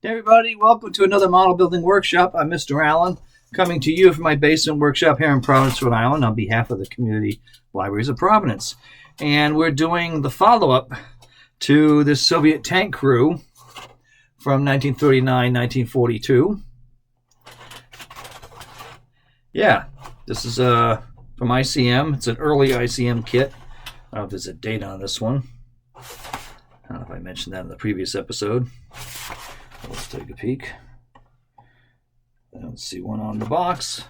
Hey everybody, welcome to another model building workshop. I'm Mr. Allen, coming to you from my basement workshop here in Providence, Rhode Island, on behalf of the Community Libraries of Providence. And we're doing the follow-up to the Soviet Tank Crew from 1939-1942. Yeah, this is from ICM. It's an early ICM kit. I don't know if there's a date on this one. I don't know if I mentioned that in the previous episode. Let's take a peek. I don't see one on the box,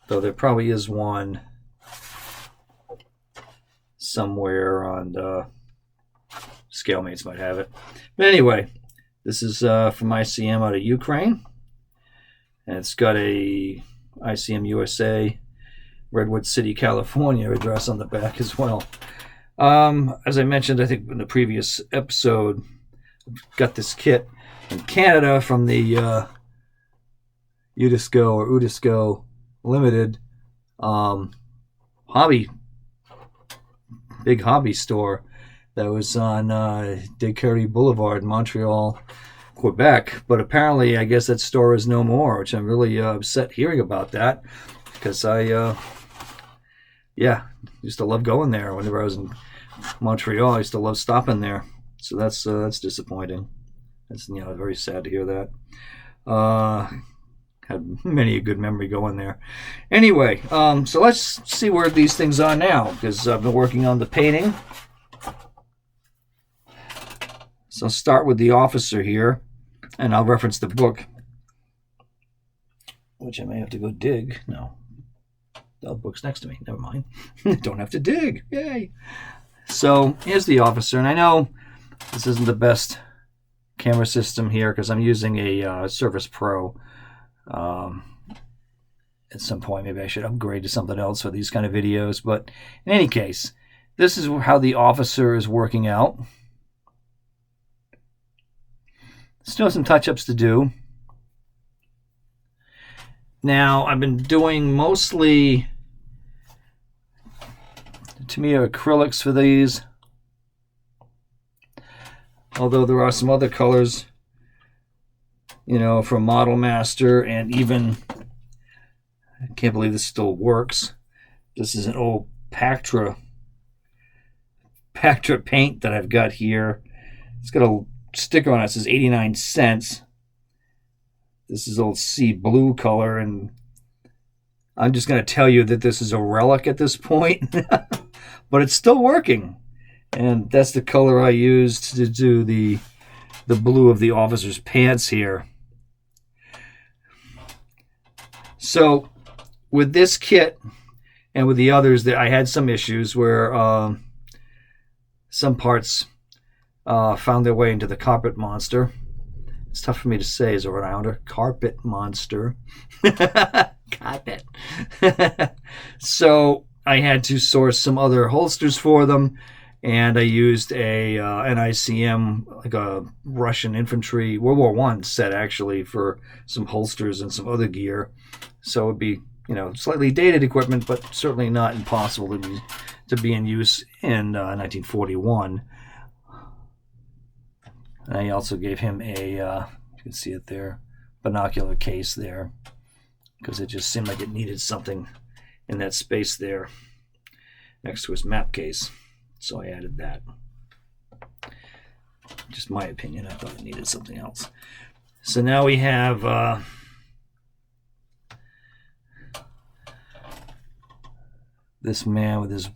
though there probably is one somewhere on Scalemates might have it. But anyway, this is from ICM out of Ukraine, and it's got a ICM USA, Redwood City, California address on the back as well. As I mentioned, I think in the previous episode, got this kit in Canada from the Udisco Limited big hobby store that was on Descaries Boulevard in Montreal, Quebec. But apparently, I guess that store is no more, which I'm really upset hearing about that, because I used to love going there whenever I was in Montreal. I used to love stopping there, so that's disappointing. It's very sad to hear that. Had many a good memory going there. Anyway, so let's see where these things are now, because I've been working on the painting. So I'll start with the officer here, and I'll reference the book, which I may have to go dig. No, the book's next to me. Never mind. Don't have to dig. Yay! So here's the officer, and I know this isn't the best camera system here because I'm using a Surface Pro. At some point, maybe I should upgrade to something else for these kind of videos. But in any case, this is how the officer is working out. Still some touch-ups to do. Now, I've been doing mostly Tamiya acrylics for these, although there are some other colors, from Model Master, and even, I can't believe this still works. This is an old Pactra paint that I've got here. It's got a sticker on it that says 89 cents. This is old sea blue color, and I'm just going to tell you that this is a relic at this point, but it's still working. And that's the color I used to do the blue of the officer's pants here. So with this kit and with the others, I had some issues where some parts found their way into the carpet monster. It's tough for me to say as a Rhode Islander. Carpet monster. Carpet. So I had to source some other holsters for them, and I used an ICM, like a Russian infantry World War I set, actually, for some holsters and some other gear. So it would be, slightly dated equipment, but certainly not impossible to be in use in 1941. And I also gave him a, you can see it there, binocular case there, because it just seemed like it needed something in that space there next to his map case. So I added that. Just my opinion. I thought it needed something else. So now we have this man with his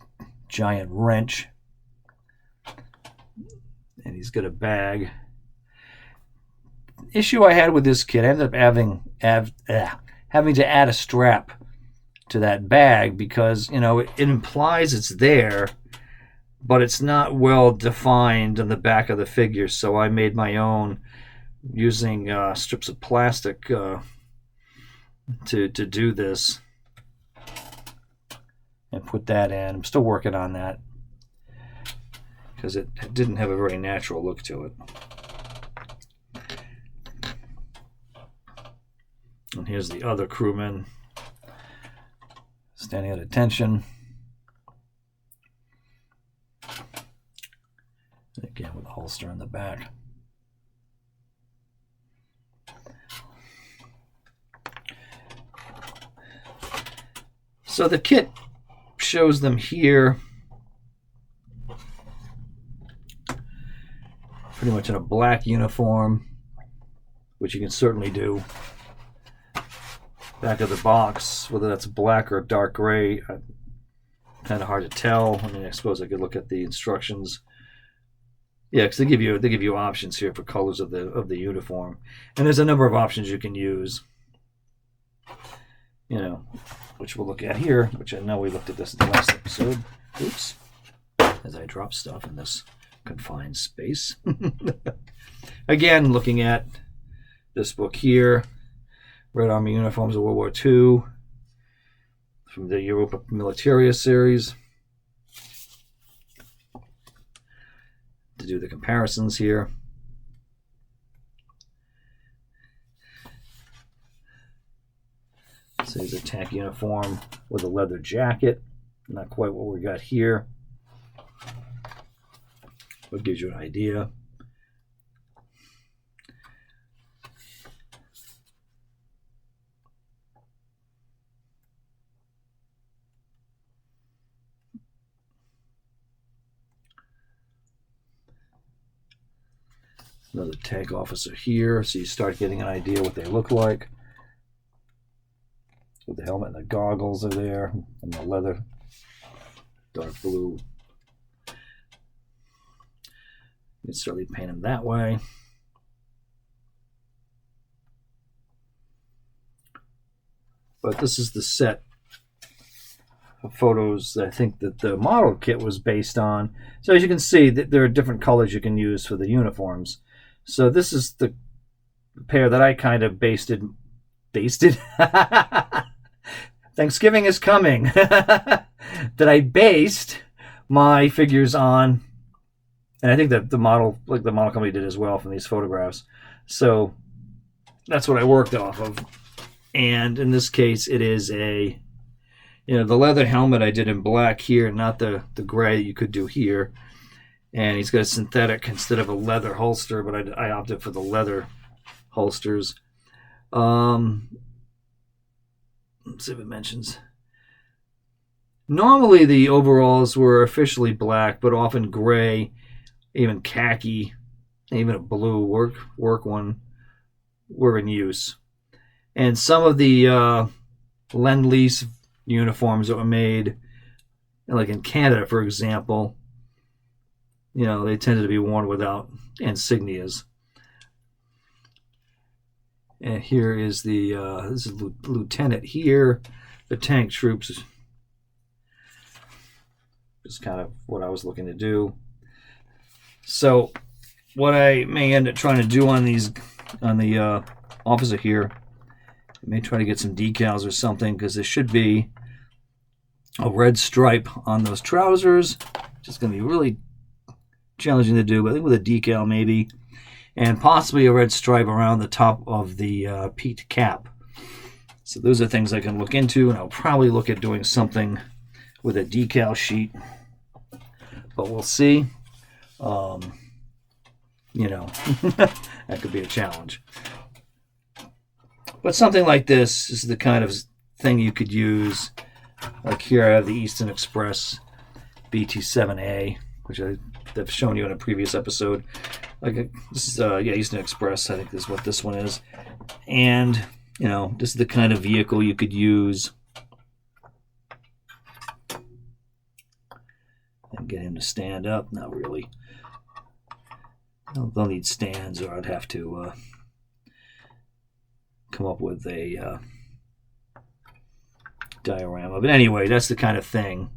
giant wrench, and he's got a bag. Issue I had with this kit, I ended up having to add a strap to that bag because it implies it's there, but it's not well defined on the back of the figure. So I made my own using strips of plastic to do this, and put that in. I'm still working on that because it didn't have a very natural look to it. And here's the other crewman standing at attention. Again, with a holster in the back. So the kit shows them here pretty much in a black uniform, which you can certainly do. Back of the box, whether that's black or dark gray, kind of hard to tell. I mean, I suppose I could look at the instructions. Yeah, because they give you options here for colors of the uniform, and there's a number of options you can use. You know, which we'll look at here. Which I know we looked at this in the last episode. Oops, as I drop stuff in this confined space. Again, looking at this book here, Red Army Uniforms of World War II, from the Europa Militaria series. To do the comparisons here. So here's a tank uniform with a leather jacket. Not quite what we got here, but gives you an idea. Another tank officer here, so you start getting an idea what they look like. With the helmet and the goggles are there, and the leather, dark blue. You can certainly paint them that way. But this is the set of photos that I think that the model kit was based on. So as you can see, that there are different colors you can use for the uniforms. So this is the pair that I kind of basted. Thanksgiving is coming. That I based my figures on, and I think that the model company did as well from these photographs. So that's what I worked off of. And in this case, it is the leather helmet I did in black here, not the gray that you could do here. And he's got a synthetic instead of a leather holster, but I opted for the leather holsters. Let's see if it mentions. Normally the overalls were officially black, but often gray, even khaki, even a blue work one were in use. And some of the Lend-Lease uniforms that were made, like in Canada, for example, they tended to be worn without insignias. And here is this is Lieutenant here, the tank troops. Just kind of what I was looking to do. So what I may end up trying to do on the officer here, I may try to get some decals or something, because there should be a red stripe on those trousers. Just going to be really challenging to do, but I think with a decal maybe, and possibly a red stripe around the top of the peaked cap. So those are things I can look into, and I'll probably look at doing something with a decal sheet, but we'll see. That could be a challenge. But something like this is the kind of thing you could use. Like here I have the Eastern Express BT7A, which I've shown you in a previous episode. This is Eastern Express, I think is what this one is. And, this is the kind of vehicle you could use. And get him to stand up. Not really. They'll need stands, or I'd have to come up with a diorama. But anyway, that's the kind of thing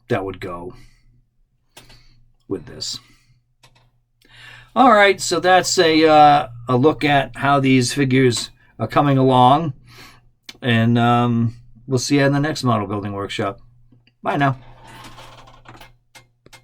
that would go with this. All right, so that's a look at how these figures are coming along, and we'll see you in the next model building workshop. Bye now.